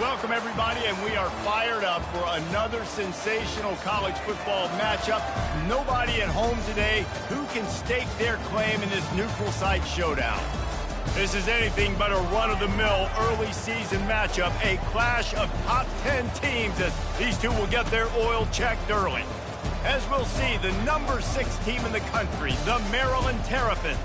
Welcome, everybody, and we are fired up for another sensational college football matchup. Nobody at home today who can stake their claim in this neutral site showdown. This is anything but a run-of-the-mill early season matchup, a clash of top 10 teams as these two will get their oil checked early. As we'll see, the number 6 team in the country, the Maryland Terrapins,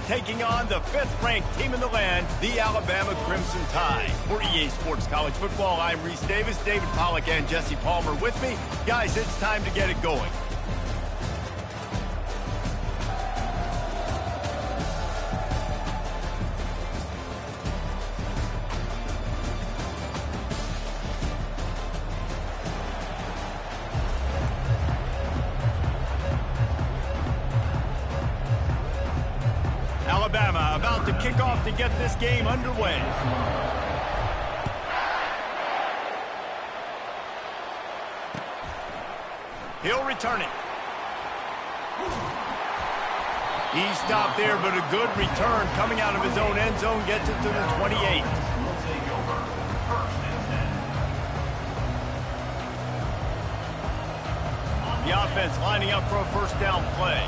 taking on the 5th-ranked team in the land, the Alabama Crimson Tide. For EA Sports College Football, I'm Reese Davis, David Pollack, and Jesse Palmer with me. Guys, it's time to get it going. Alabama about to kick off to get this game underway. He'll return it. He stopped there, but a good return coming out of his own end zone gets it to the 28. The offense lining up for a first down play.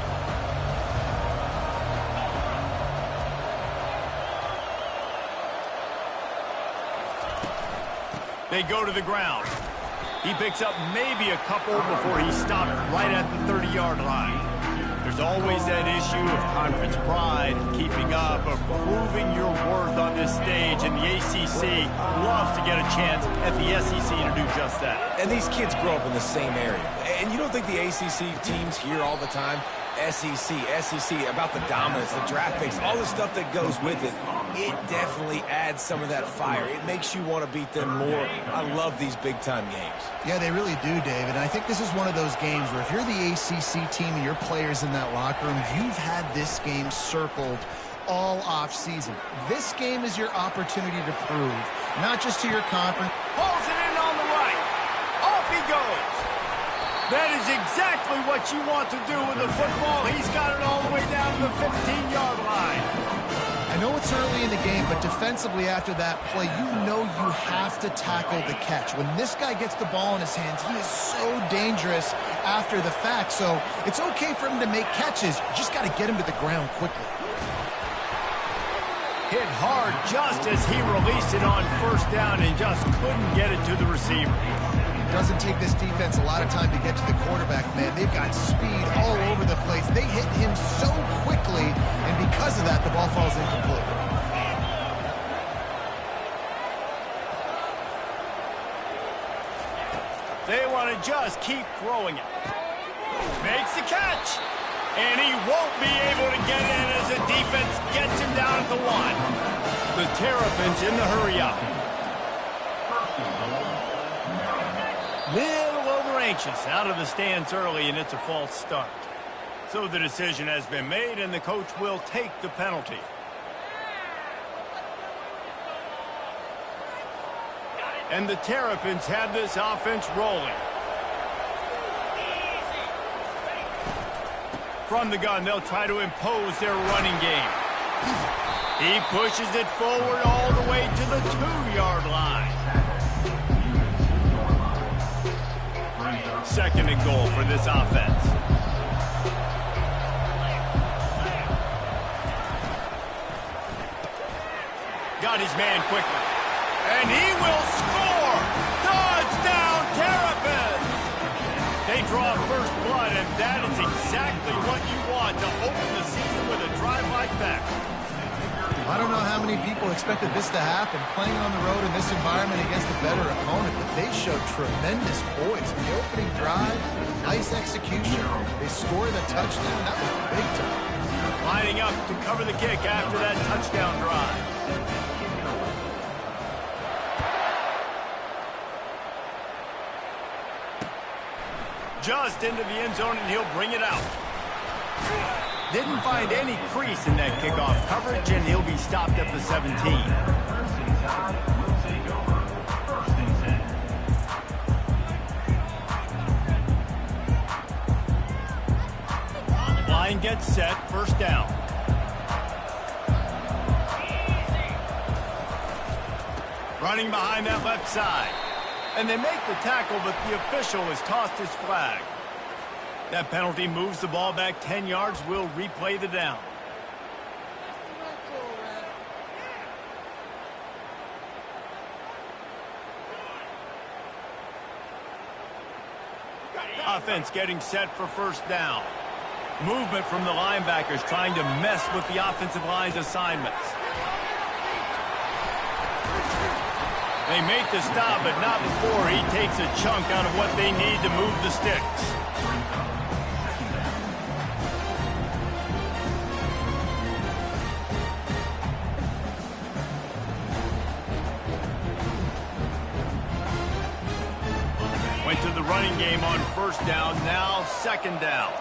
They go to the ground. He picks up maybe a couple before he stopped right at the 30-yard line. There's always that issue of conference pride, keeping up, of proving your worth on this stage, and the ACC loves to get a chance at the SEC to do just that. And these kids grow up in the same area. And you don't think the ACC teams hear all the time, SEC, about the dominance, the draft picks, all the stuff that goes with it. It definitely adds some of that fire. It makes you want to beat them more. I love these big-time games. Yeah, they really do, David. And I think this is one of those games where if you're the ACC team and your players in that locker room, you've had this game circled all off-season. This game is your opportunity to prove, not just to your conference. Pulls it in on the right. Off he goes. That is exactly what you want to do with the football. He's got it all the way down to the 15-yard line. I know it's early in the game, but defensively after that play, you know you have to tackle the catch. When this guy gets the ball in his hands, he is so dangerous after the fact. So it's okay for him to make catches. You just got to get him to the ground quickly. Hit hard just as he released it on first down and just couldn't get it to the receiver. Doesn't take this defense a lot of time to get to the quarterback, man. They've got speed all over the place. They hit him so quickly, and because of that, the ball falls incomplete. They want to just keep throwing it. Makes the catch, and he won't be able to get in as the defense gets him down at the 1. The Terrapins in the hurry up. Little over-anxious out of the stands early, and it's a false start. So the decision has been made, and the coach will take the penalty. And the Terrapins have this offense rolling. From the gun, they'll try to impose their running game. He pushes it forward all the way to the 2-yard line. Second and goal for this offense. Got his man quickly. And he will score! Touchdown, Terrapins! They draw first blood, and that is exactly what you want to open the season with a drive like that. I don't know how many people expected this to happen, playing on the road in this environment against a better opponent, but they showed tremendous poise. The opening drive, nice execution. They score the touchdown. That was big time. Lining up to cover the kick after that touchdown drive. Just into the end zone, and he'll bring it out. Didn't find any crease in that kickoff coverage, and he'll be stopped at the 17. Line gets set, first running behind that left side. And they make the tackle, but the official has tossed his flag. That penalty moves the ball back 10 yards. We'll replay the down. Offense getting set for first down. Movement from the linebackers trying to mess with the offensive line's assignments. They make the stop, but not before he takes a chunk out of what they need to move the sticks. Went to the running game on first down, now second down.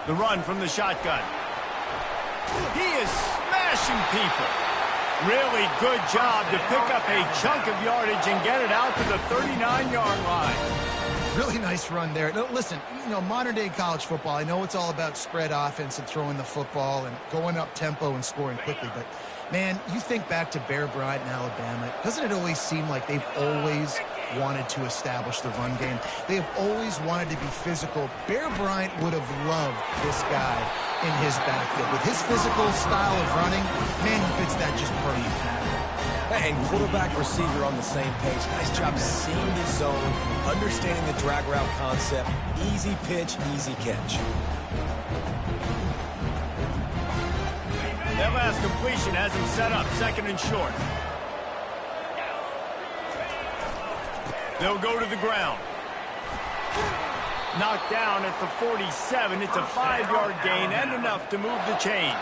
The run from the shotgun. He is smashing people. Really good job to pick up a chunk of yardage and get it out to the 39-yard line. Really nice run there. No, listen, modern-day college football, I know it's all about spread offense and throwing the football and going up tempo and scoring quickly, but, man, you think back to Bear Bryant in Alabama, doesn't it always seem like they've always wanted to establish the run game? They have always wanted to be physical. Bear Bryant would have loved this guy in his backfield. With his physical style of running, man, he fits that just perfect. And quarterback receiver on the same page. Nice job seeing the zone, understanding the drag route concept. Easy pitch, easy catch. That last completion has him set up, second and short. They'll go to the ground. Knocked down at the 47. It's a 5-yard gain and enough to move the chains.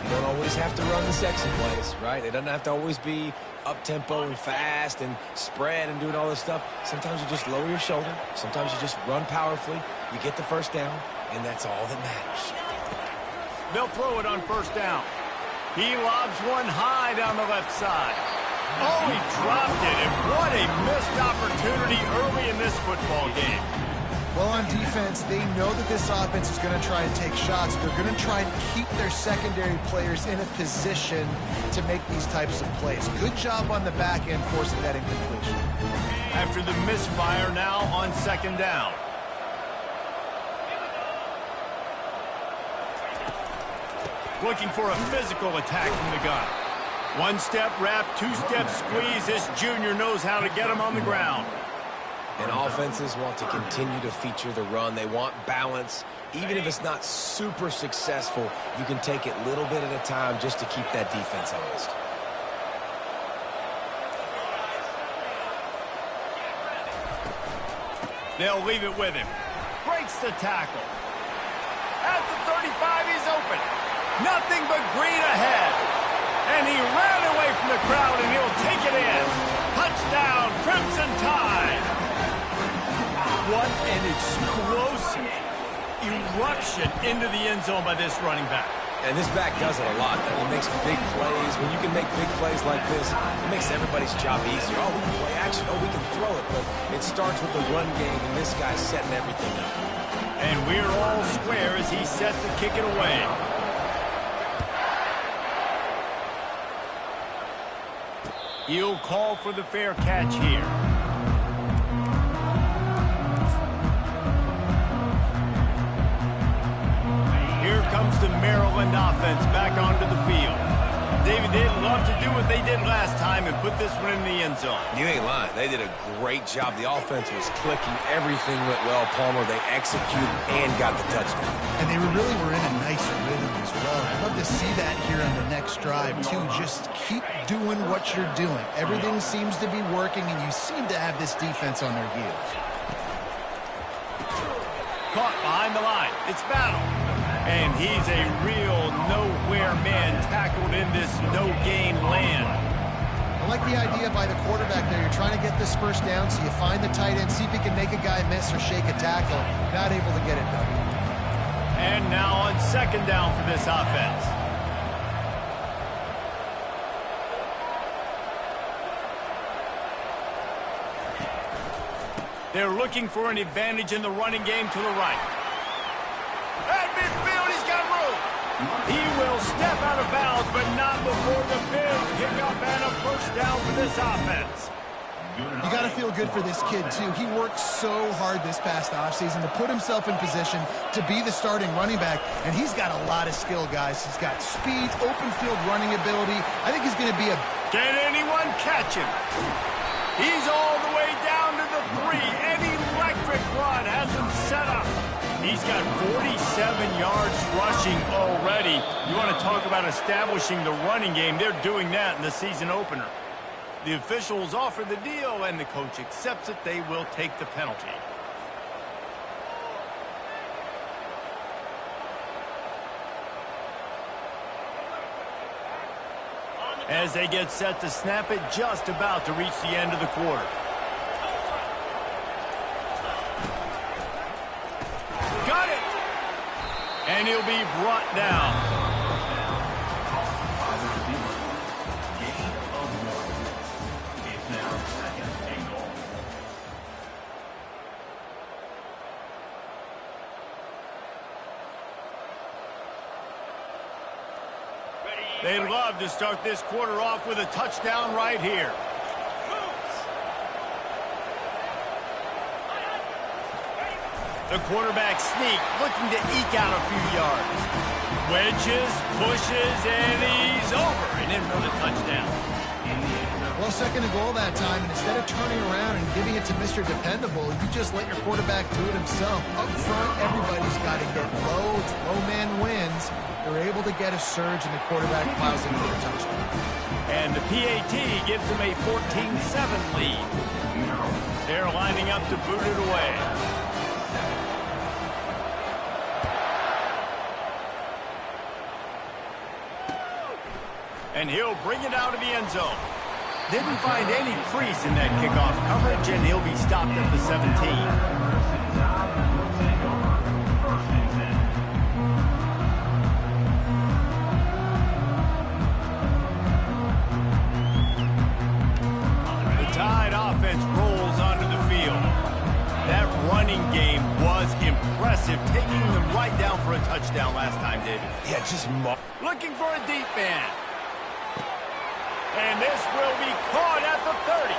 You don't always have to run the sexy plays, right? It doesn't have to always be up-tempo and fast and spread and doing all this stuff. Sometimes you just lower your shoulder. Sometimes you just run powerfully. You get the first down, and that's all that matters. They'll throw it on first down. He lobs one high down the left side. Oh, he dropped it, and what a missed opportunity early in this football game. Well, on defense, they know that this offense is going to try and take shots. They're going to try and keep their secondary players in a position to make these types of plays. Good job on the back end forcing that incompletion. After the misfire, now on second down. Looking for a physical attack from the gun. One-step wrap, two-step squeeze. This junior knows how to get him on the ground. And offenses want to continue to feature the run. They want balance. Even if it's not super successful, you can take it little bit at a time just to keep that defense honest. They'll leave it with him. Breaks the tackle. At the 35, he's open. Nothing but green ahead. And he ran away from the crowd, and he'll take it in. Touchdown, Crimson Tide. What an explosive eruption into the end zone by this running back. And this back does it a lot. He makes big plays. When you can make big plays like this, it makes everybody's job easier. Oh, we can play action. Oh, we can throw it. But it starts with the run game, and this guy's setting everything up. And we're all square as he sets to kick it away. He'll call for the fair catch here. Here comes the Maryland offense back onto the field. David, they'd love to do what they did last time and put this one in the end zone. You ain't lying. They did a great job. The offense was clicking. Everything went well, Palmer. They executed and got the touchdown. And they really were in a nice rhythm as well. I'd love to see that here on the next drive, too. Just keep doing what you're doing. Everything seems to be working, and you seem to have this defense on their heels. Caught behind the line. It's Battle. And he's a real nowhere man tackled in this no-gain land. I like the idea by the quarterback there. You're trying to get this first down, so you find the tight end, see if he can make a guy miss or shake a tackle. Not able to get it done. And now on second down for this offense. They're looking for an advantage in the running game to the right. He will step out of bounds, but not before the big pickup and a first down for this offense. You got to feel good for this kid, too. He worked so hard this past offseason to put himself in position to be the starting running back, and he's got a lot of skill, guys. He's got speed, open field running ability. I think he's going to be a... Can anyone catch him? He's all the way down to the 3. An electric run has him set up. He's got 47 yards rushing already. You want to talk about establishing the running game. They're doing that in the season opener. The officials offer the deal, and the coach accepts it. They will take the penalty. As they get set to snap it, just about to reach the end of the quarter. Got it! And he'll be brought down. They'd love to start this quarter off with a touchdown right here. The quarterback sneak, looking to eke out a few yards. Wedges, pushes, and he's over and in for the touchdown. Well, second and goal that time, and instead of turning around and giving it to Mr. Dependable, you just let your quarterback do it himself. Up front, everybody's got to get low. It's low man wins. They're able to get a surge, and the quarterback plows in for a touchdown. And the PAT gives them a 14-7 lead. They're lining up to boot it away. And he'll bring it out of the end zone. Didn't find any crease in that kickoff coverage, and he'll be stopped at the 17. Taking them right down for a touchdown last time, David. Yeah, just looking for a deep man. And this will be caught at the 30.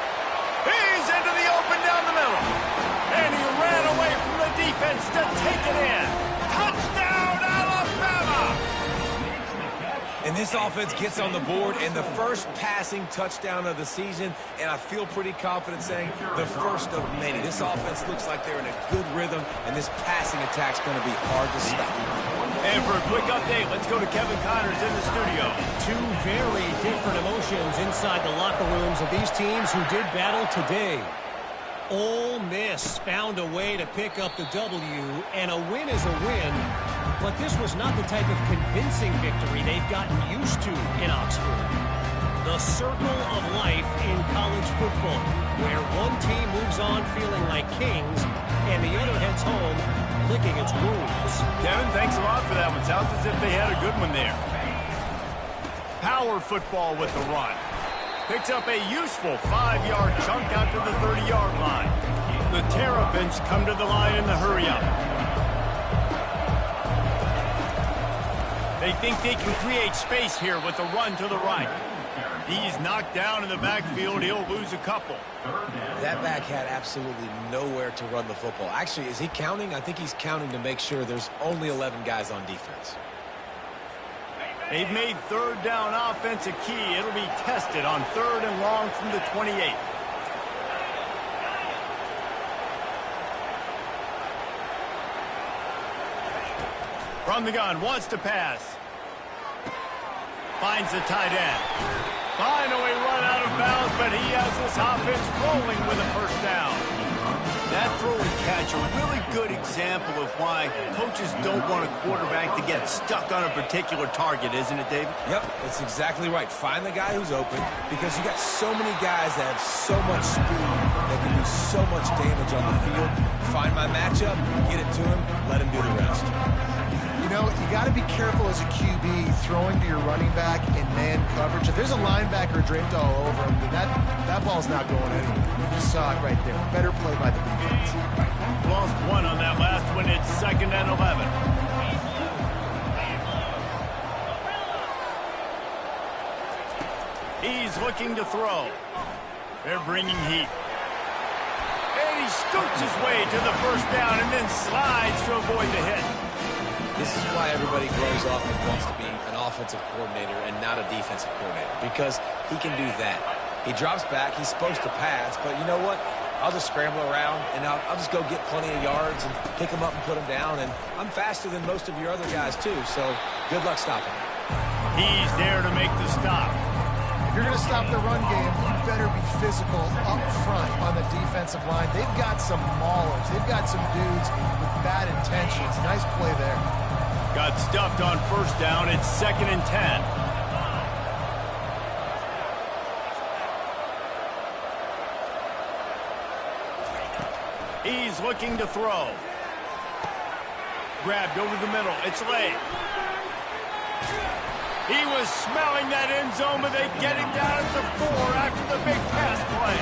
He's into the open down the middle. And he ran away from the defense to take it in. Touchdown, Alabama! And this offense gets on the board, and the first passing touchdown of the season, and I feel pretty confident saying the first of many. This offense looks like they're in a good rhythm, and this passing attack's going to be hard to stop. And for a quick update, let's go to Kevin Connors in the studio. Two very different emotions inside the locker rooms of these teams who did battle today. Ole Miss found a way to pick up the W, and a win is a win. But this was not the type of convincing victory they've gotten used to in Oxford. The circle of life in college football, where one team moves on feeling like kings, and the other heads home licking its wounds. Kevin, thanks a lot for that one. Sounds as if they had a good one there. Power football with the run. Picks up a useful 5-yard chunk out to the 30-yard line. The Terrapins come to the line in the hurry-up. They think they can create space here with the run to the right. He's knocked down in the backfield. He'll lose a couple. That back had absolutely nowhere to run the football. Actually, is he counting? I think he's counting to make sure there's only 11 guys on defense. They've made third down offense a key. It'll be tested on 3rd and long from the 28. From the gun, wants to pass. Finds the tight end. Finally run out of bounds, but he has this offense rolling with a first down. That throw and catch, a really good example of why coaches don't want a quarterback to get stuck on a particular target, isn't it, David? Yep, that's exactly right. Find the guy who's open, because you got so many guys that have so much speed that can do so much damage on the field. Find my matchup, get it to him, let him do the rest. You know, you got to be careful as a QB throwing to your running back in man coverage. If there's a linebacker draped all over him, that ball's not going anywhere. You just saw it right there. Better play by the defense. Lost one on that last one. It's 2nd and 11. He's looking to throw. They're bringing heat. And he scoots his way to the first down and then slides to avoid the hit. This is why everybody grows up and wants to be an offensive coordinator and not a defensive coordinator, because he can do that. He drops back. He's supposed to pass, but you know what? I'll just scramble around, and I'll just go get plenty of yards and pick them up and put them down, and I'm faster than most of your other guys, too, so good luck stopping him. He's there to make the stop. If you're going to stop the run game, you better be physical up front on the defensive line. They've got some maulers. They've got some dudes with bad intentions. Nice play there. Got stuffed on first down. It's 2nd and 10. He's looking to throw. Grabbed over the middle. It's late. He was smelling that end zone, but they get him down at the 4 after the big pass play.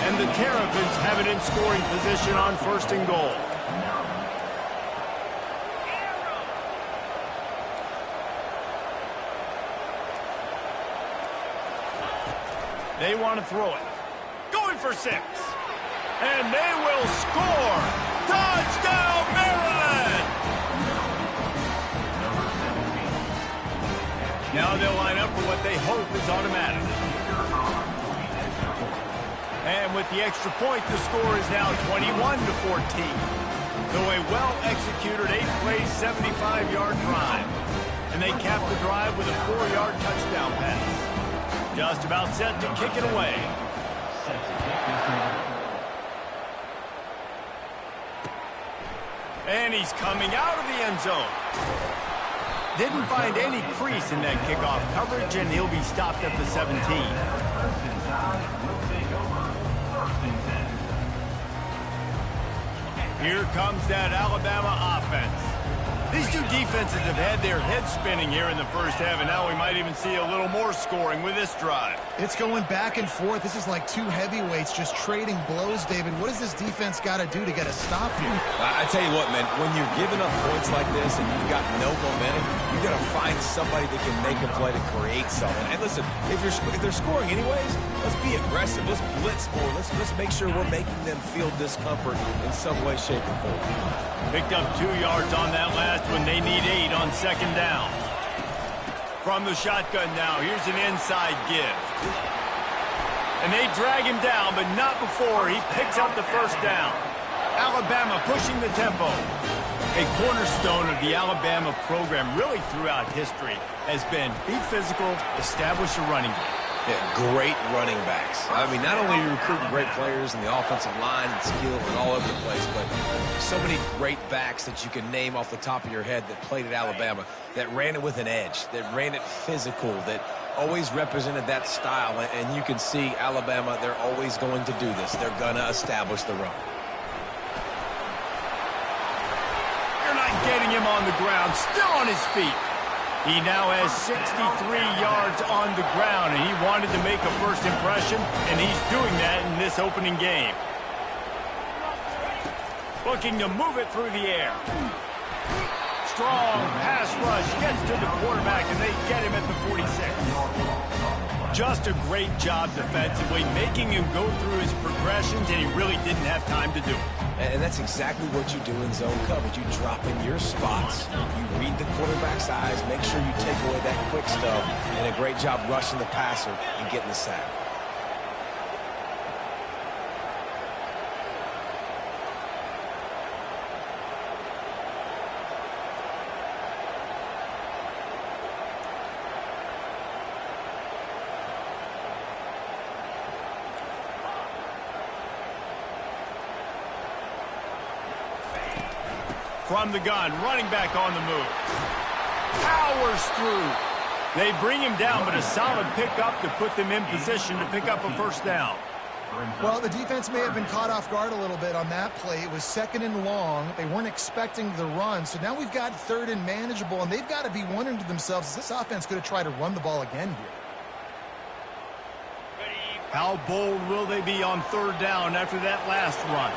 And the Terrapins have it in scoring position on 1st and goal. They want to throw it. Going for 6. And they will score. Touchdown, Maryland! Now they'll line up for what they hope is automatic. And with the extra point, the score is now 21-14. So a well-executed 8-play, 75-yard drive. And they cap the drive with a 4-yard touchdown pass. Just about set to kick it away. And he's coming out of the end zone. Didn't find any crease in that kickoff coverage, and he'll be stopped at the 17. Here comes that Alabama offense. These two defenses have had their heads spinning here in the first half, and now we might even see a little more scoring with this drive. It's going back and forth. This is like two heavyweights just trading blows, David. What does this defense got to do to get a stop here? I tell you what, man, when you're giving up points like this and you've got no momentum, you got to find somebody that can make a play to create something. And listen, if they're scoring anyways, let's be aggressive. Let's blitz more. Let's make sure we're making them feel discomfort in some way, shape, or form. Picked up 2 yards on that last one. They need 8 on 2nd down. From the shotgun now, here's an inside give. And they drag him down, but not before he picks up the first down. Alabama pushing the tempo. A cornerstone of the Alabama program really throughout history has been be physical, establish a running game. Yeah, great running backs. I mean, not only are you recruiting great players in the offensive line and skill and all over the place, but so many great backs that you can name off the top of your head that played at Alabama, that ran it with an edge, that ran it physical, that always represented that style. And you can see Alabama, they're always going to do this. They're going to establish the run. They're not getting him on the ground, still on his feet. He now has 63 yards on the ground, and he wanted to make a first impression, and he's doing that in this opening game. Looking to move it through the air. Strong pass rush gets to the quarterback, and they get him at the 46. Just a great job defensively, making him go through his progressions, and he really didn't have time to do it. And that's exactly what you do in zone coverage. You drop in your spots, you read the quarterback's eyes, make sure you take away that quick stuff, and a great job rushing the passer and getting the sack. From the gun, running back on the move. Powers through. They bring him down, but a solid pickup to put them in position to pick up a first down. Well, the defense may have been caught off guard a little bit on that play. It was 2nd and long. They weren't expecting the run. So now we've got 3rd and manageable, and they've got to be wondering to themselves, is this offense going to try to run the ball again here? How bold will they be on 3rd down after that last run?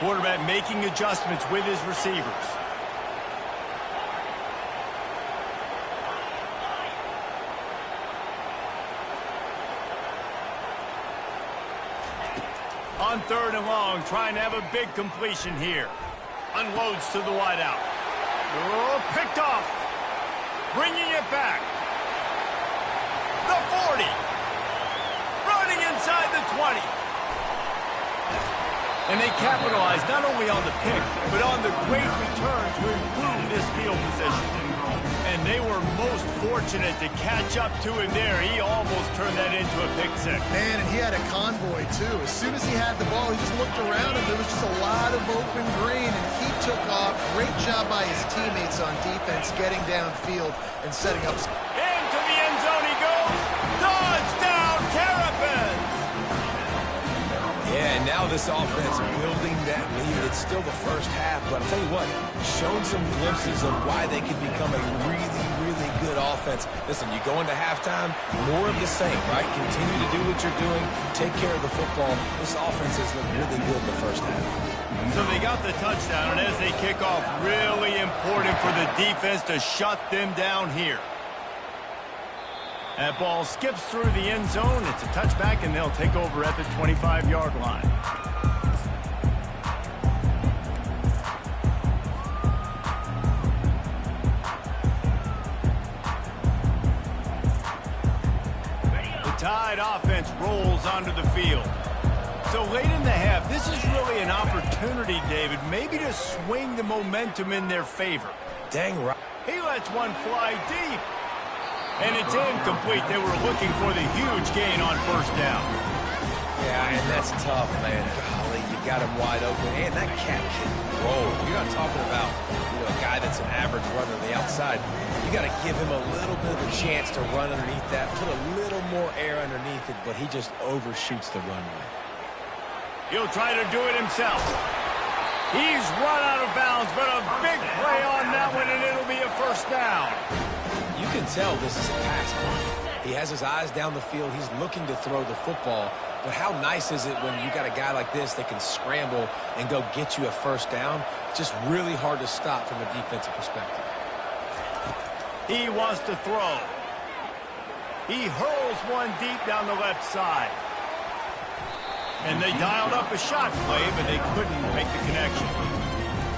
Quarterback making adjustments with his receivers. On 3rd and long, trying to have a big completion here. Unloads to the wideout. Oh, picked off. Bringing it back. The 40. Running inside the 20. And they capitalize not only on the pick, but on the great return to improve this field position. And they were most fortunate to catch up to him there. He almost turned that into a pick six. Man, and he had a convoy, too. As soon as he had the ball, he just looked around and there was just a lot of open green, and he took off. Great job by his teammates on defense, getting downfield and setting up. Into the end zone he goes. Touchdown, Terrapins! Yeah, and now this offense building that lead. It's still the first half, but I'll tell you what, shown some glimpses of why they could become a really, really good offense. Listen, you go into halftime, more of the same, right? Continue to do what you're doing, take care of the football. This offense has looked really good in the first half. So they got the touchdown, and as they kick off, really important for the defense to shut them down here. That ball skips through the end zone. It's a touchback, and they'll take over at the 25-yard line. The Tide offense rolls onto the field. So late in the half, this is really an opportunity, David, maybe to swing the momentum in their favor. Dang right. He lets one fly deep. And it's incomplete. They were looking for the huge gain on 1st down. Yeah, and that's tough, man. Golly, you got him wide open. And that cat can roll. You're not talking about, a guy that's an average runner on the outside. You got to give him a little bit of a chance to run underneath that, put a little more air underneath it, but he just overshoots the runway. He'll try to do it himself. He's run out of bounds, but a big play on that one, and it'll be a 1st down. You can tell this is a pass play. He has his eyes down the field. He's looking to throw the football. But how nice is it when you got a guy like this that can scramble and go get you a 1st down? It's just really hard to stop from a defensive perspective. He wants to throw. He hurls one deep down the left side. And they dialed up a shot play, but they couldn't make the connection.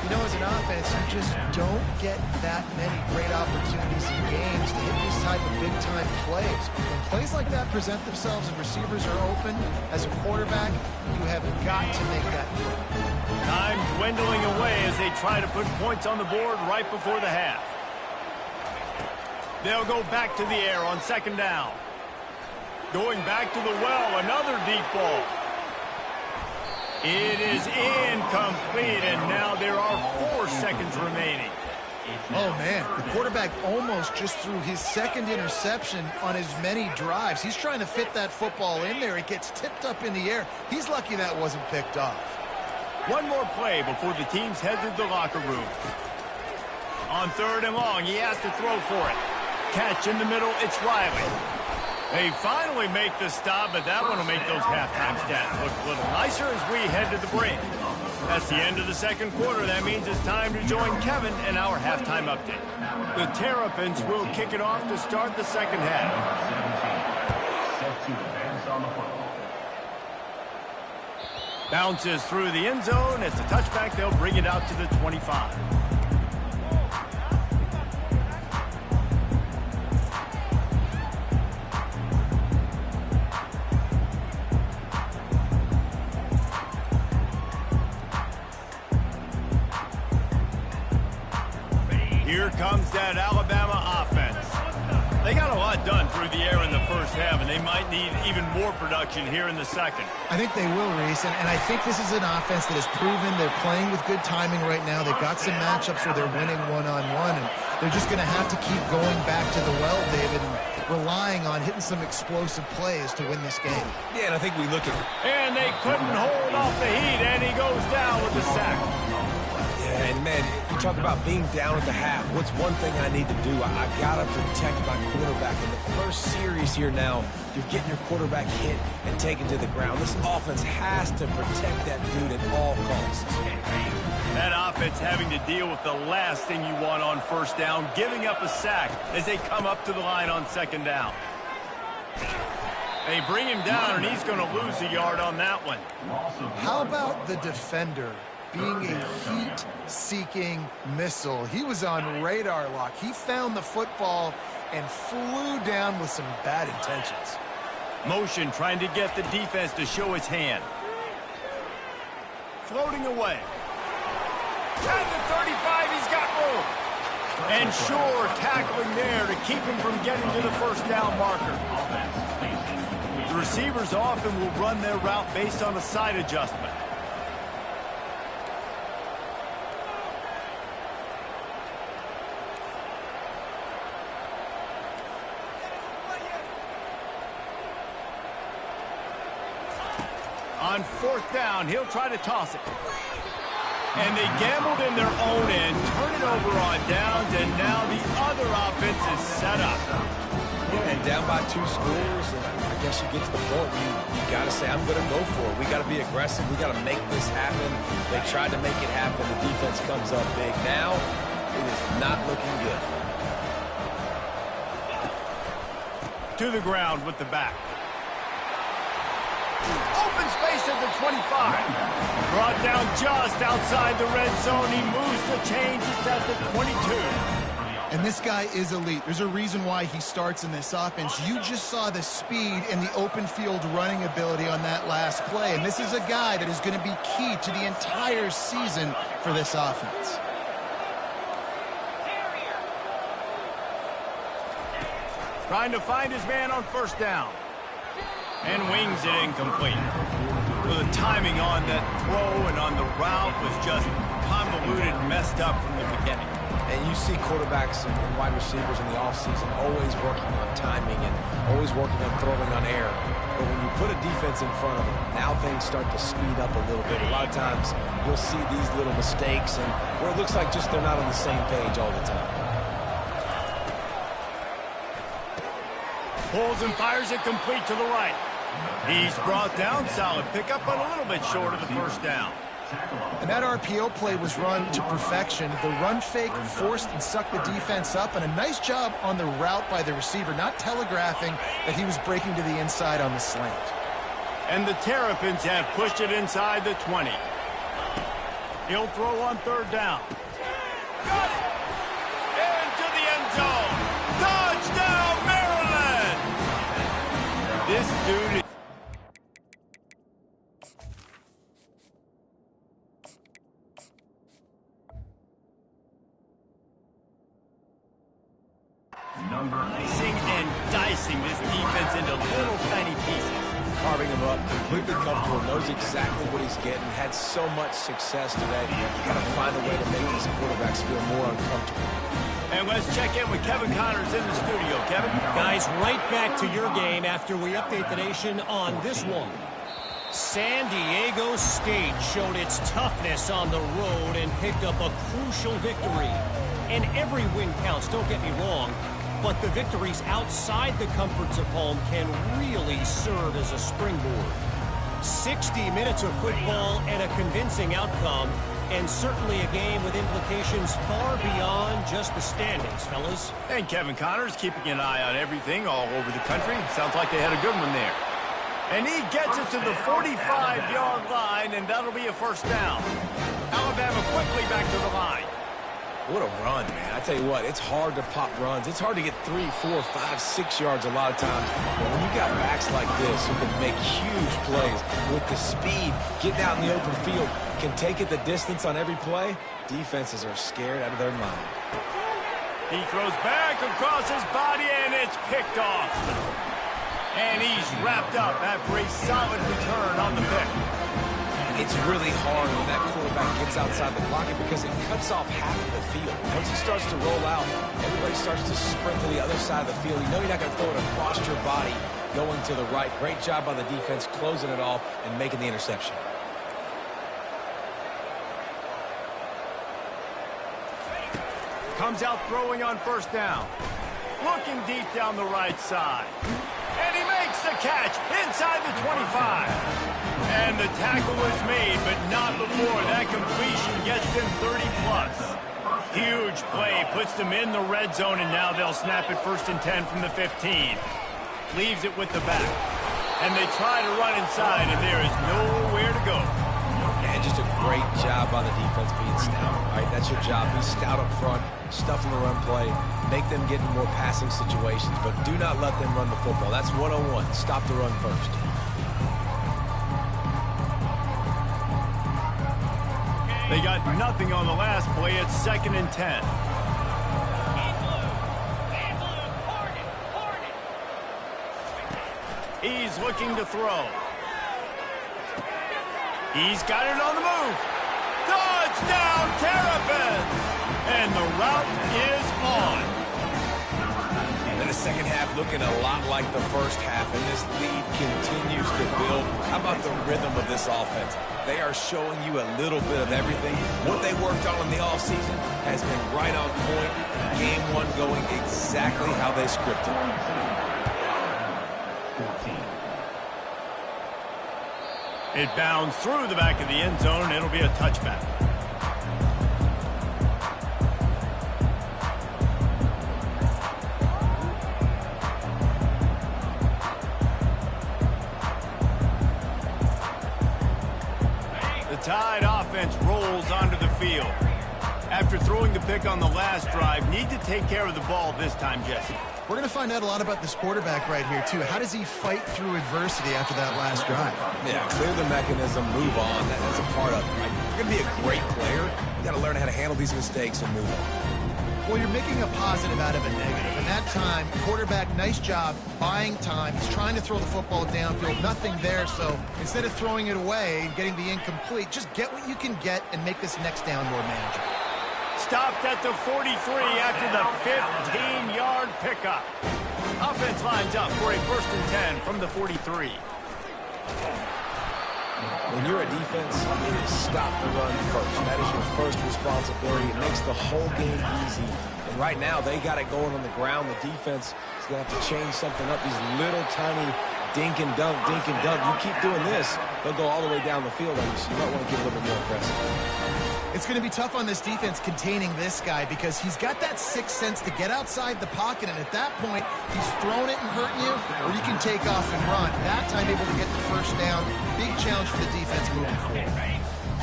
You know, as an offense, you just don't get that many great opportunities in games to hit these type of big-time plays. When plays like that present themselves and receivers are open, as a quarterback, you have got to make that play. Time dwindling away as they try to put points on the board right before the half. They'll go back to the air on 2nd down. Going back to the well, another deep ball. It is incomplete, and now there are 4 seconds remaining. Oh, man, the quarterback almost just threw his 2nd interception on as many drives. He's trying to fit that football in there. It gets tipped up in the air. He's lucky that wasn't picked off. One more play before the teams head to the locker room. On 3rd and long, he has to throw for it. Catch in the middle, it's Riley. They finally make the stop, but that one will make those halftime stats look a little nicer as we head to the break. That's the end of the 2nd quarter. That means it's time to join Kevin in our halftime update. The Terrapins will kick it off to start the 2nd half. Bounces through the end zone. It's a touchback. They'll bring it out to the 25. Here comes that Alabama offense. They got a lot done through the air in the 1st half, and they might need even more production here in the 2nd. I think they will, Reese, and I think this is an offense that has proven they're playing with good timing right now. They've got some matchups where they're winning one-on-one, and they're just going to have to keep going back to the well, David, and relying on hitting some explosive plays to win this game. Yeah, and I think we look at it. And they couldn't hold off the heat, and he goes down with the sack. Yeah, and man, you talk about being down at the half. What's one thing I need to do? I got to protect my quarterback. In the first series here now, you're getting your quarterback hit and taken to the ground. This offense has to protect that dude at all costs. That offense having to deal with the last thing you want on 1st down, giving up a sack as they come up to the line on 2nd down. They bring him down, and he's going to lose a yard on that one. How about the defender being a heat-seeking missile? He was on radar lock. He found the football and flew down with some bad intentions. Motion trying to get the defense to show his hand. Floating away. At the 35, he's got room. And sure, tackling there to keep him from getting to the first down marker. The receivers often will run their route based on a side adjustment. On fourth down, he'll try to toss it. And they gambled in their own end, turn it over on downs, and now the other offense is set up. Yeah, and down by 2 scores, and I guess you get to the point where you got to say, I'm going to go for it. We got to be aggressive. We got to make this happen. They tried to make it happen. The defense comes up big. Now, it is not looking good. To the ground with the back. Open space at the 25. Brought down just outside the red zone. He moves the chains. It's at the 22. And this guy is elite. There's a reason why he starts in this offense. You just saw the speed and the open field running ability on that last play. And this is a guy that is going to be key to the entire season for this offense. Trying to find his man on first down. And wings it incomplete. Well, the timing on that throw and on the route was just convoluted and messed up from the beginning. And you see quarterbacks and wide receivers in the offseason always working on timing and always working on throwing on air. But when you put a defense in front of them, now things start to speed up a little bit. A lot of times you'll see these little mistakes and where it looks like just they're not on the same page all the time. Pulls and fires it complete to the right. He's brought down. Solid pickup, but a little bit short of the first down. And that RPO play was run to perfection. The run fake forced and sucked the defense up, and a nice job on the route by the receiver, not telegraphing that he was breaking to the inside on the slant. And the Terrapins have pushed it inside the 20. He'll throw on third down. Got it! Into the end zone. Touchdown, Maryland! This dude is... Slicing and dicing this defense into little tiny pieces. Carving him up, completely comfortable, knows exactly what he's getting, had so much success today. You got to find a way to make these quarterbacks feel more uncomfortable. And let's check in with Kevin Connors in the studio. Kevin? Guys, right back to your game after we update the nation on this one. San Diego State showed its toughness on the road and picked up a crucial victory. And every win counts, don't get me wrong, but the victories outside the comforts of home can really serve as a springboard. 60 minutes of football and a convincing outcome, and certainly a game with implications far beyond just the standings, fellas. And Kevin Connors keeping an eye on everything all over the country. Sounds like they had a good one there. And he gets it to the 45-yard line, and that'll be a first down. Alabama quickly back to the line. What a run, man. I tell you what, it's hard to pop runs. It's hard to get 3, 4, 5, 6 yards a lot of times. But when you got backs like this who can make huge plays with the speed, getting out in the open field, can take it the distance on every play, defenses are scared out of their mind. He throws back across his body, and it's picked off. And he's wrapped up after a solid return on the pick. It's really hard when that quarterback gets outside the pocket because it cuts off half of the field. Once he starts to roll out, everybody starts to sprint to the other side of the field. You know you're not going to throw it across your body going to the right. Great job by the defense closing it off and making the interception. Comes out throwing on first down. Looking deep down the right side. And he makes the catch inside the 25. And the tackle was made, but not before that completion gets them 30-plus. Huge play, puts them in the red zone, and now they'll snap it 1st and 10 from the 15. Leaves it with the back. And they try to run inside, and there is nowhere to go. And just a great job by the defense being stout. All right, that's your job. Be stout up front, stuff in the run play, make them get in more passing situations, but do not let them run the football. That's 101. Stop the run first. They got nothing on the last play. It's 2nd and 10. He's looking to throw. He's got it on the move. Touchdown, Terrapins! And the route is on. And the second half looking a lot like the first half, and this lead continues to build. How about the rhythm of this offense? They are showing you a little bit of everything. What they worked on in the offseason has been right on point. Game one going exactly how they scripted. It bounds through the back of the end zone, and it'll be a touchback. The Tide offense rolls onto the field. After throwing the pick on the last drive, need to take care of the ball this time, Jesse. We're going to find out a lot about this quarterback right here, too. How does he fight through adversity after that last drive? Yeah, clear the mechanism, move on. That's a part of it, right? If you're going to be a great player, you got to learn how to handle these mistakes and move on. Well, you're making a positive out of a negative. And that time, quarterback, nice job, buying time. He's trying to throw the football downfield. Nothing there, so instead of throwing it away and getting the incomplete, just get what you can get and make this next down more manageable. Stopped at the 43 after the 15-yard pickup. Offense lines up for a 1st and 10 from the 43. When you're a defense, it is stop the run first. That is your first responsibility. It makes the whole game easy. And right now, they got it going on the ground. The defense is going to have to change something up. These little tiny dink and dunk, dink and dunk. You keep doing this, they'll go all the way down the field on you, so you might want to get a little bit more aggressive. It's going to be tough on this defense containing this guy because he's got that sixth sense to get outside the pocket, and at that point, he's throwing it and hurting you, or you can take off and run. That time, able to get the first down. Big challenge for the defense moving forward.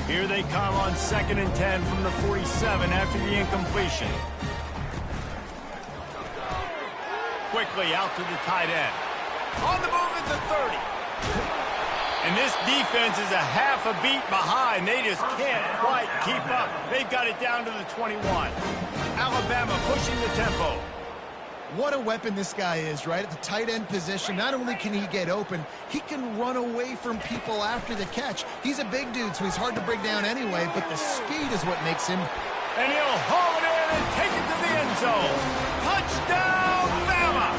Here they come on 2nd and 10 from the 47 after the incompletion. Quickly out to the tight end. On the move at the 30. And this defense is a half a beat behind. They just can't quite keep up. They've got it down to the 21. Alabama pushing the tempo. What a weapon this guy is, right? At the tight end position, not only can he get open, he can run away from people after the catch. He's a big dude, so he's hard to bring down anyway, but the speed is what makes him. And he'll haul it in and take it to the end zone. Touchdown, Bama!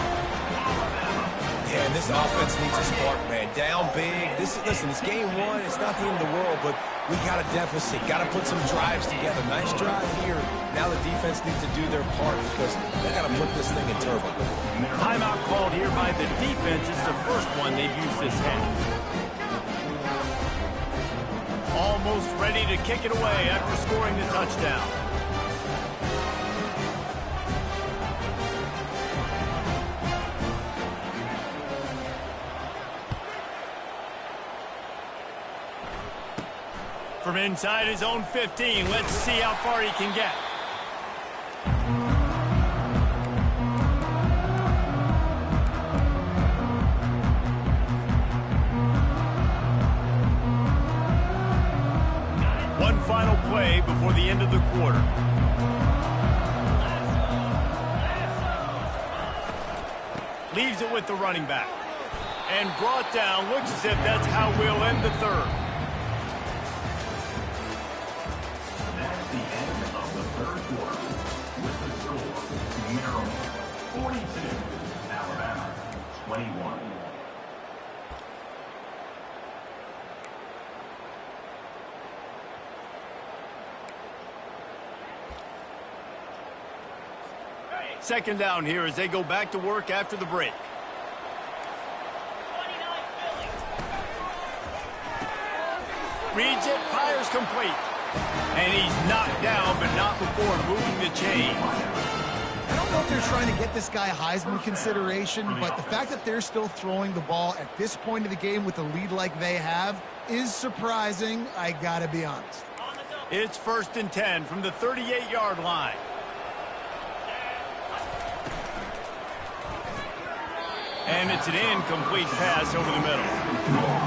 Yeah, and this offense needs a spark, man. Down big. Listen, it's game one. It's not the end of the world, but we got a deficit. Got to put some drives together. Nice drive here. Now the defense needs to do their part because they got to put this thing in turbo. Timeout called here by the defense. It's the first one they've used this half. Almost ready to kick it away after scoring the touchdown. From inside his own 15, let's see how far he can get. One final play before the end of the quarter. Leaves it with the running back. And brought down. Looks as if that's how we'll end the third. Second down here as they go back to work after the break. Reads it, fires complete. And he's knocked down, but not before moving the chain. I don't know if they're trying to get this guy Heisman consideration, but the fact that they're still throwing the ball at this point of the game with a lead like they have is surprising, I gotta be honest. It's 1st and 10 from the 38-yard line. And it's an incomplete pass over the middle.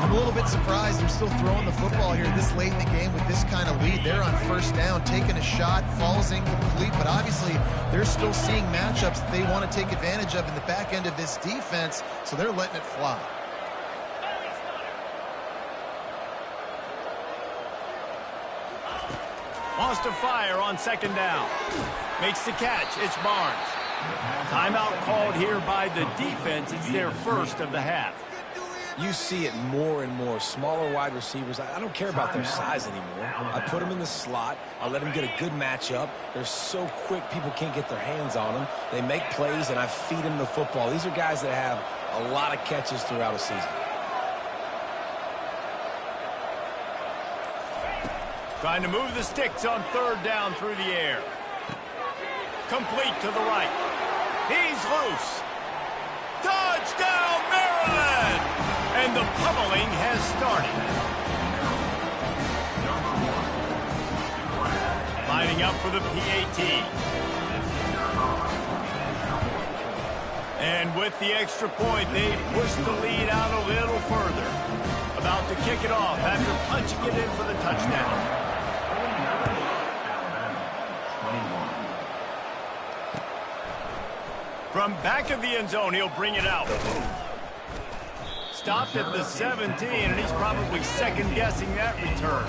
I'm a little bit surprised they're still throwing the football here this late in the game with this kind of lead. They're on 1st down, taking a shot, falls incomplete, but obviously they're still seeing matchups that they want to take advantage of in the back end of this defense, so they're letting it fly. Wants to fire on 2nd down. Makes the catch. It's Barnes. Timeout called here by the defense. It's their first of the half. You see it more and more. Smaller wide receivers, I don't care about their size anymore. I put them in the slot. I let them get a good matchup. They're so quick, people can't get their hands on them. They make plays, and I feed them the football. These are guys that have a lot of catches throughout a season. Trying to move the sticks on 3rd down through the air. Complete to the right. He's loose. Touchdown, Maryland! And the pummeling has started. Lining up for the PAT. And with the extra point, they push the lead out a little further. About to kick it off after punching it in for the touchdown. From back of the end zone, he'll bring it out. Stopped at the 17, and he's probably second-guessing that return.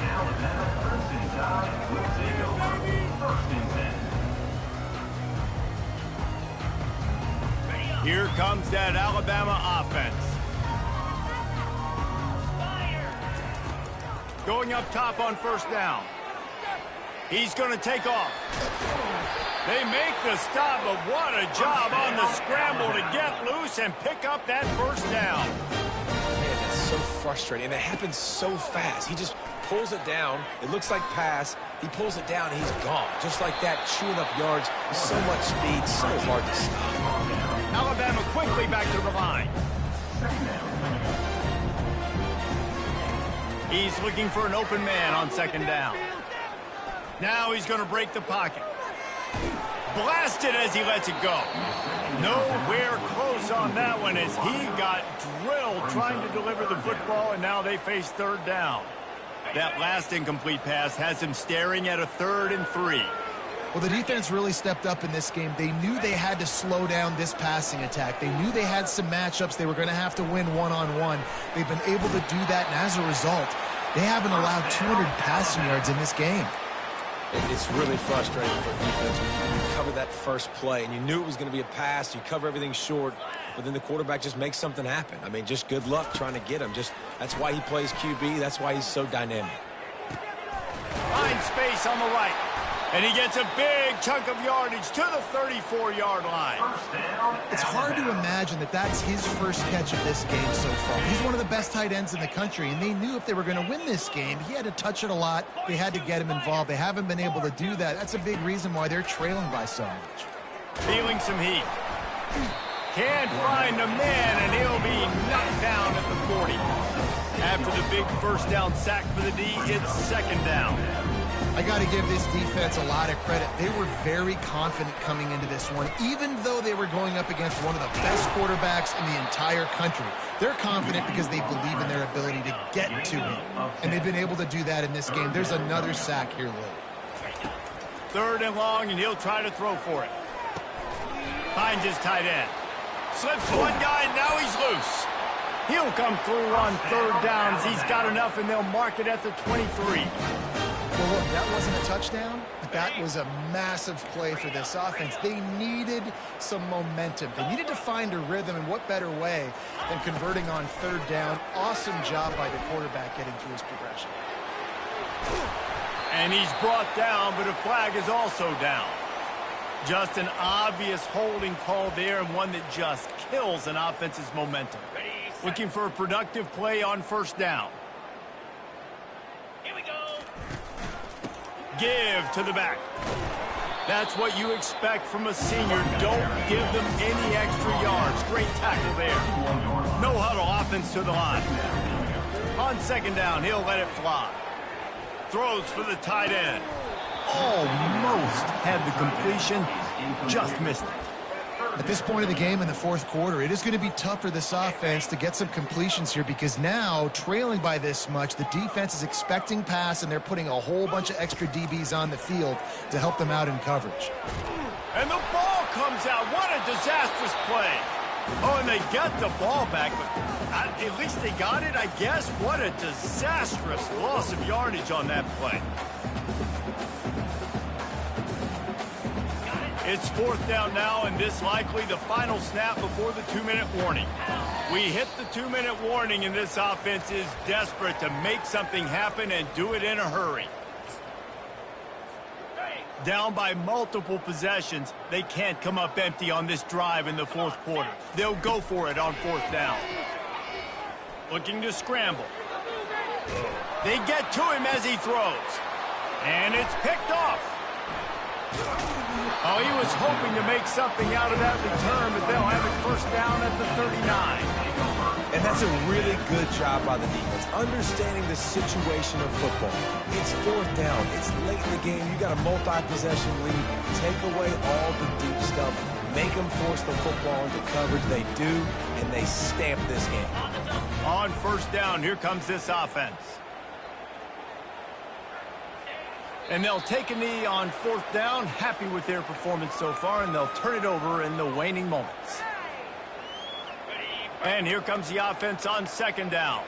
Here comes that Alabama offense. Going up top on 1st down. He's going to take off. They make the stop, but what a job on the scramble to get loose and pick up that 1st down. Man, that's so frustrating, and it happens so fast. He just pulls it down. It looks like pass. He pulls it down, and he's gone. Just like that, chewing up yards. So much speed, so hard to stop. Alabama quickly back to the line. He's looking for an open man on 2nd down. Now he's going to break the pocket. Blasted as he lets it go. Nowhere close on that one as he got drilled trying to deliver the football, and now they face 3rd down. That last incomplete pass has him staring at a 3rd and 3. Well, the defense really stepped up in this game. They knew they had to slow down this passing attack. They knew they had some matchups they were going to have to win one-on-one. They've been able to do that, and as a result, they haven't allowed 200 passing yards in this game. It's really frustrating for defense when you cover that first play, and you knew it was going to be a pass. You cover everything short, but then the quarterback just makes something happen. I mean, just good luck trying to get him. That's why he plays QB. That's why he's so dynamic. Finds space on the right. And he gets a big chunk of yardage to the 34-yard line. It's hard to imagine that that's his first catch of this game so far. He's one of the best tight ends in the country, and they knew if they were going to win this game, he had to touch it a lot. They had to get him involved. They haven't been able to do that. That's a big reason why they're trailing by so much. Feeling some heat. Can't find a man, and he'll be knocked down at the 40. After the big 1st down sack for the D, it's 2nd down. I got to give this defense a lot of credit. They were very confident coming into this one, even though they were going up against one of the best quarterbacks in the entire country. They're confident because they believe in their ability to get to him, and they've been able to do that in this game. There's another sack here late. 3rd and long, and he'll try to throw for it. Finds his tight end. Slips one guy, and now he's loose. He'll come through on 3rd downs. He's got enough, and they'll mark it at the 23. Well, look, that wasn't a touchdown, but that was a massive play for this offense. They needed some momentum. They needed to find a rhythm, and what better way than converting on 3rd down. Awesome job by the quarterback getting through his progression. And he's brought down, but a flag is also down. Just an obvious holding call there, and one that just kills an offense's momentum. Looking for a productive play on 1st down. Here we go. Give to the back. That's what you expect from a senior. Don't give them any extra yards. Great tackle there. No huddle offense to the line. On second down, he'll let it fly. Throws for the tight end. Almost had the completion, just missed it. At this point of the game in the fourth quarter, it is going to be tough for this offense to get some completions here because now, trailing by this much, the defense is expecting pass, and they're putting a whole bunch of extra DBs on the field to help them out in coverage. And the ball comes out. What a disastrous play. Oh, and they got the ball back, but at least they got it, I guess. What a disastrous loss of yardage on that play. It's fourth down now, and this likely the final snap before the 2-minute warning. We hit the 2-minute warning, and this offense is desperate to make something happen and do it in a hurry. Down by multiple possessions, they can't come up empty on this drive in the fourth quarter. They'll go for it on fourth down. Looking to scramble. They get to him as he throws. And it's picked off. Oh, he was hoping to make something out of that return, but they'll have it first down at the 39. And that's a really good job by the defense, understanding the situation of football. It's fourth down. It's late in the game. You got a multi-possession lead. Take away all the deep stuff. Make them force the football into coverage. They do, and they stamp this game. On first down, here comes this offense. And they'll take a knee on fourth down, happy with their performance so far, and they'll turn it over in the waning moments. And here comes the offense on second down.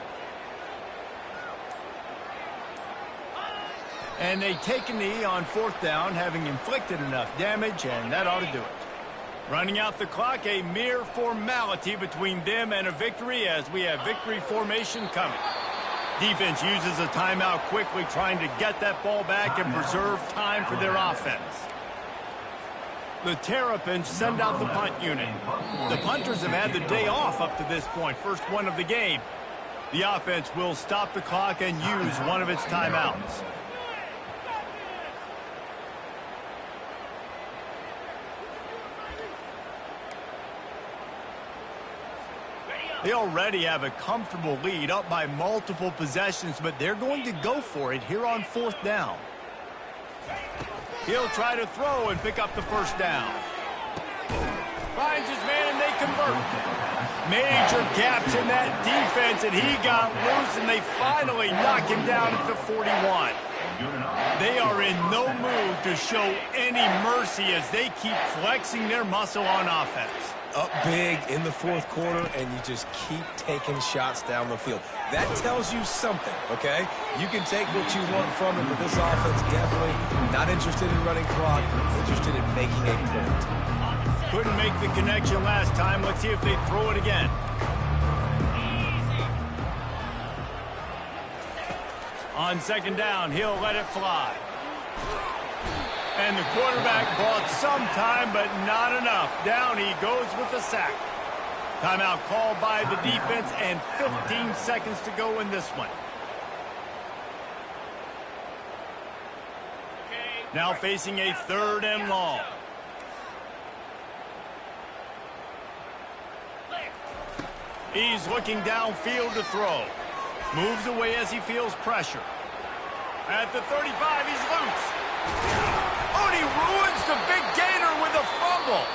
And they take a knee on fourth down, having inflicted enough damage, and that ought to do it. Running out the clock, a mere formality between them and a victory as we have victory formation coming. Defense uses a timeout quickly, trying to get that ball back and preserve time for their offense. The Terrapins send out the punt unit. The punters have had the day off up to this point, first one of the game. The offense will stop the clock and use one of its timeouts. They already have a comfortable lead, up by multiple possessions, but they're going to go for it here on fourth down. He'll try to throw and pick up the first down. Finds his man, and they convert. Major gaps in that defense, and he got loose, and they finally knock him down at the 41. They are in no mood to show any mercy as they keep flexing their muscle on offense. Up big in the fourth quarter, and you just keep taking shots down the field. That tells you something, okay? You can take what you want from it, but this offense definitely not interested in running clock, interested in making a point. Couldn't make the connection last time. Let's see if they throw it again. On second down, he'll let it fly. And the quarterback bought some time, but not enough. Down he goes with the sack. Timeout called by the defense, and 15 seconds to go in this one. Now facing a third and long. He's looking downfield to throw. Moves away as he feels pressure. At the 35, he's loose. Oh, and he ruins the big gainer with a fumble.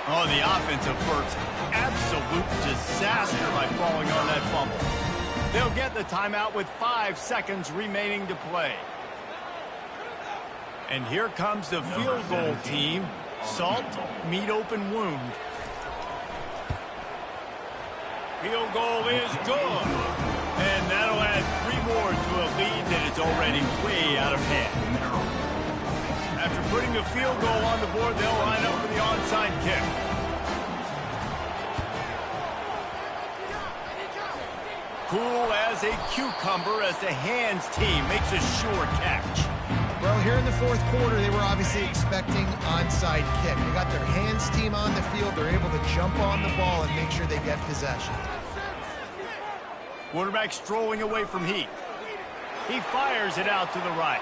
Oh, the offense averts absolute disaster by falling on that fumble. They'll get the timeout with 5 seconds remaining to play. And here comes the field goal team. Salt, meet open wound. Field goal is good. And that'll add 3 more to a lead that is already way out of hand. After putting a field goal on the board, they'll line up for the onside kick. Cool as a cucumber as the hands team makes a sure catch. Well, here in the fourth quarter, they were obviously expecting onside kick. They got their hands team on the field. They're able to jump on the ball and make sure they get possession. Quarterback strolling away from Heat. He fires it out to the right.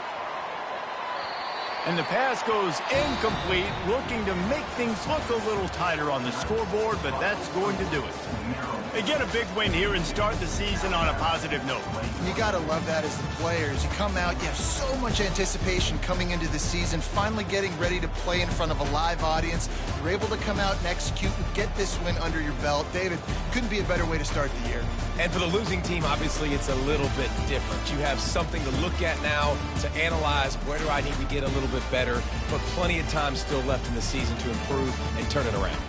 And the pass goes incomplete, looking to make things look a little tighter on the scoreboard, but that's going to do it. They get a big win here and start the season on a positive note. You got to love that as the players. You come out, you have so much anticipation coming into the season, finally getting ready to play in front of a live audience. You're able to come out and execute and get this win under your belt. David, couldn't be a better way to start the year. And for the losing team, obviously, it's a little bit different. You have something to look at now to analyze where do I need to get a little bit better, but plenty of time still left in the season to improve and turn it around.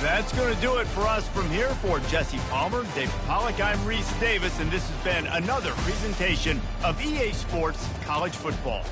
That's going to do it for us from here. For Jesse Palmer, David Pollack, I'm Reese Davis, and this has been another presentation of EA Sports College Football.